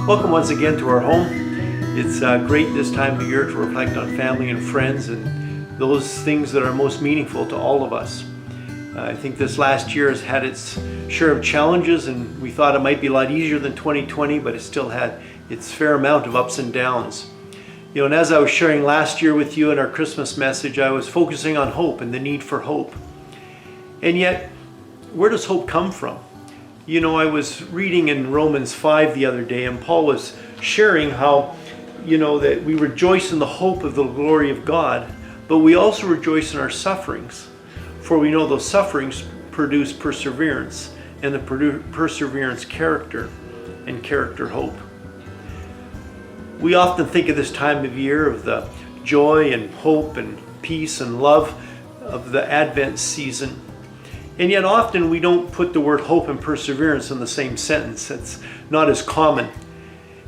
Welcome once again to our home. It's great this time of year to reflect on family and friends and those things that are most meaningful to all of us. I think this last year has had its share of challenges, and we thought it might be a lot easier than 2020, but it still had its fair amount of ups and downs. And as I was sharing last year with you in our Christmas message, I was focusing on hope and the need for hope. And yet, where does hope come from? I was reading in Romans 5 the other day, and Paul was sharing how, that we rejoice in the hope of the glory of God, but we also rejoice in our sufferings. For we know those sufferings produce perseverance, and the perseverance character, and character hope. We often think of this time of year of the joy and hope and peace and love of the Advent season. And yet often we don't put the word hope and perseverance in the same sentence. It's not as common.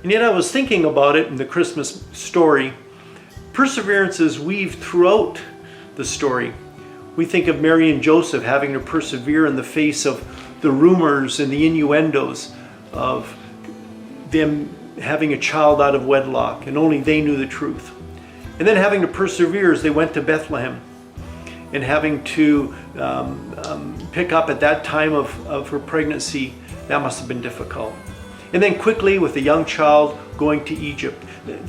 And yet I was thinking about it in the Christmas story. Perseverance is weaved throughout the story. We think of Mary and Joseph having to persevere in the face of the rumors and the innuendos of them having a child out of wedlock, and only they knew the truth. And then having to persevere as they went to Bethlehem, and having to pick up at that time of her pregnancy. That must have been difficult. And then quickly with the young child going to Egypt.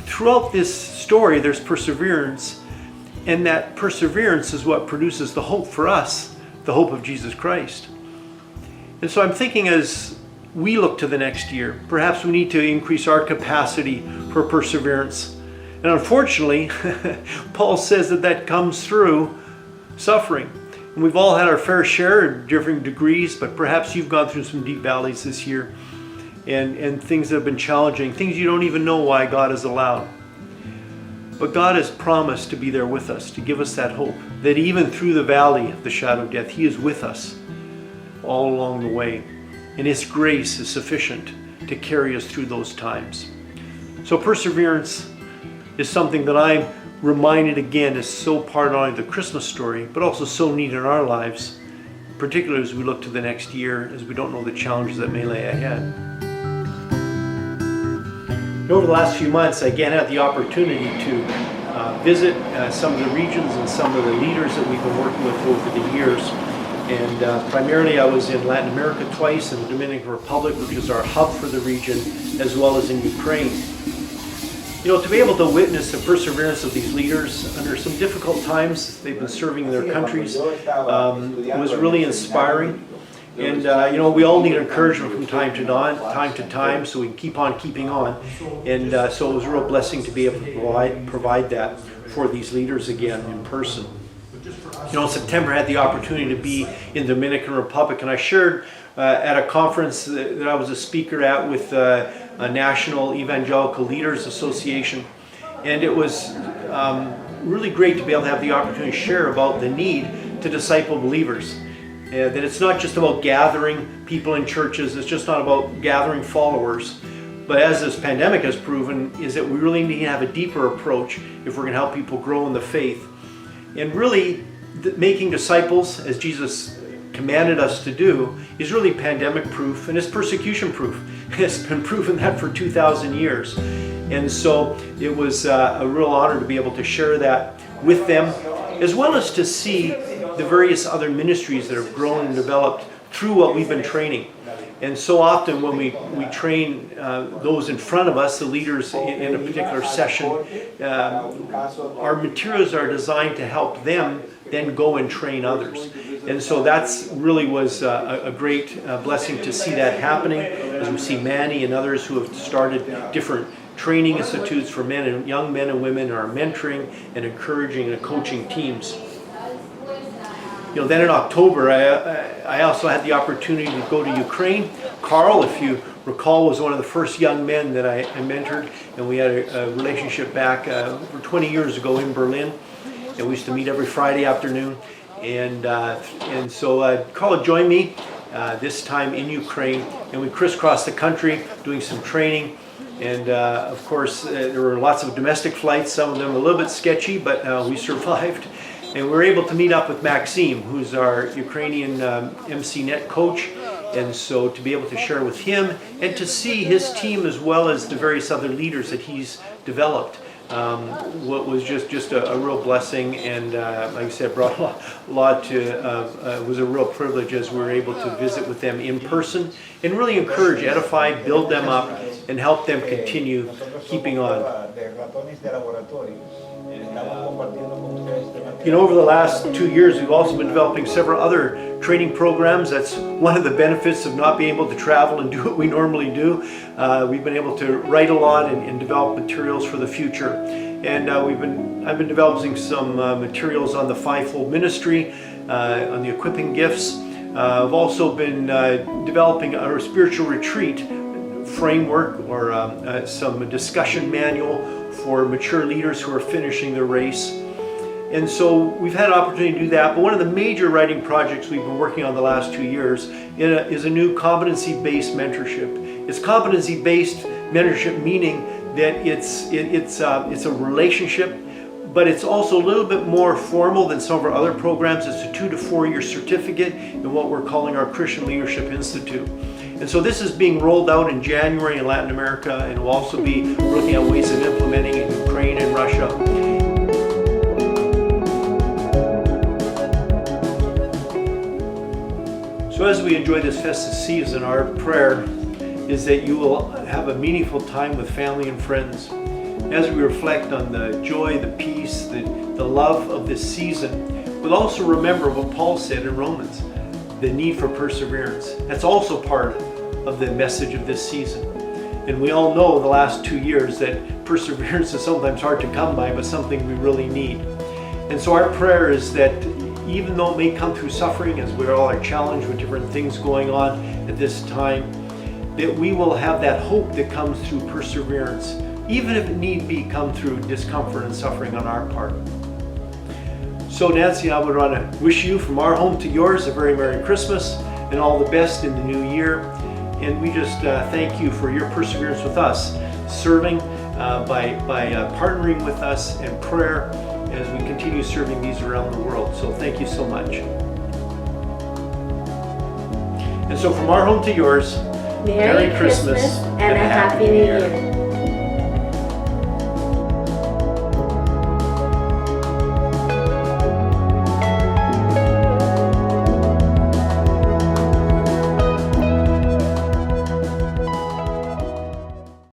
Throughout this story there's perseverance, and that perseverance is what produces the hope for us, the hope of Jesus Christ. And so I'm thinking, as we look to the next year, perhaps we need to increase our capacity for perseverance. And unfortunately, Paul says that comes through suffering. And we've all had our fair share in different degrees, but perhaps you've gone through some deep valleys this year and things that have been challenging, things you don't even know why God has allowed. But God has promised to be there with us, to give us that hope, that even through the valley of the shadow of death, He is with us all along the way. And His grace is sufficient to carry us through those times. So perseverance is something that I'm reminded again is so part not only of the Christmas story, but also so needed in our lives, particularly as we look to the next year, as we don't know the challenges that may lay ahead. Over the last few months, I again had the opportunity to visit some of the regions and some of the leaders that we've been working with over the years. And primarily I was in Latin America twice, in the Dominican Republic, which is our hub for the region, as well as in Ukraine. To be able to witness the perseverance of these leaders under some difficult times they've been serving in their countries was really inspiring. And we all need encouragement from time to time, so we can keep on keeping on. And so it was a real blessing to be able to provide that for these leaders again in person. In September I had the opportunity to be in the Dominican Republic, and I shared at a conference that I was a speaker at with a National Evangelical Leaders Association. And it was really great to be able to have the opportunity to share about the need to disciple believers. That it's not just about gathering people in churches, it's just not about gathering followers. But as this pandemic has proven, is that we really need to have a deeper approach if we're going to help people grow in the faith. And really, making disciples, as Jesus commanded us to do, is really pandemic proof, and it's persecution proof. It's been proven that for 2,000 years. And so it was a real honor to be able to share that with them, as well as to see the various other ministries that have grown and developed through what we've been training. And so often when we train those in front of us, the leaders in a particular session, our materials are designed to help them then go and train others. And so that's really was a great blessing to see that happening, as we see Manny and others who have started different training institutes for men and young men and women, are mentoring and encouraging and coaching teams. Then in October, I also had the opportunity to go to Ukraine. Carl, if you recall, was one of the first young men that I mentored, and we had a relationship back over 20 years ago in Berlin, and we used to meet every Friday afternoon. And so Carl joined me this time in Ukraine, and we crisscrossed the country doing some training. And of course, there were lots of domestic flights, some of them a little bit sketchy, but we survived. And we were able to meet up with Maxim, who's our Ukrainian MCNet coach, And so to be able to share with him and to see his team as well as the various other leaders that he's developed, what was just a real blessing, and like I said, brought a lot to, it was a real privilege as we were able to visit with them in person and really encourage, edify, build them up, and help them continue keeping on. You know, over the last 2 years, we've also been developing several other training programs. That's one of the benefits of not being able to travel and do what we normally do. We've been able to write a lot and develop materials for the future. And I've been developing some materials on the fivefold ministry, on the equipping gifts. I've also been developing our spiritual retreat framework, or some discussion manual for mature leaders who are finishing their race. And so we've had an opportunity to do that, but one of the major writing projects we've been working on the last 2 years is a new competency-based mentorship. It's competency-based mentorship, meaning that it's a relationship, but it's also a little bit more formal than some of our other programs. It's a 2 to 4 year certificate in what we're calling our Christian Leadership Institute. And so this is being rolled out in January in Latin America, and we'll also be looking at ways of implementing it in Ukraine and Russia. So as we enjoy this festive season, our prayer is that you will have a meaningful time with family and friends. As we reflect on the joy, the peace, the love of this season, we'll also remember what Paul said in Romans, the need for perseverance. That's also part of the message of this season. And we all know the last 2 years that perseverance is sometimes hard to come by, but something we really need. And so our prayer is that even though it may come through suffering, as we all are challenged with different things going on at this time, that we will have that hope that comes through perseverance, even if it need be come through discomfort and suffering on our part. So Nancy, I would want to wish you from our home to yours a very Merry Christmas and all the best in the new year. And we just thank you for your perseverance with us, serving by partnering with us in prayer as we continue serving these around the world. So thank you so much. And so from our home to yours, Merry Christmas and a Happy New Year.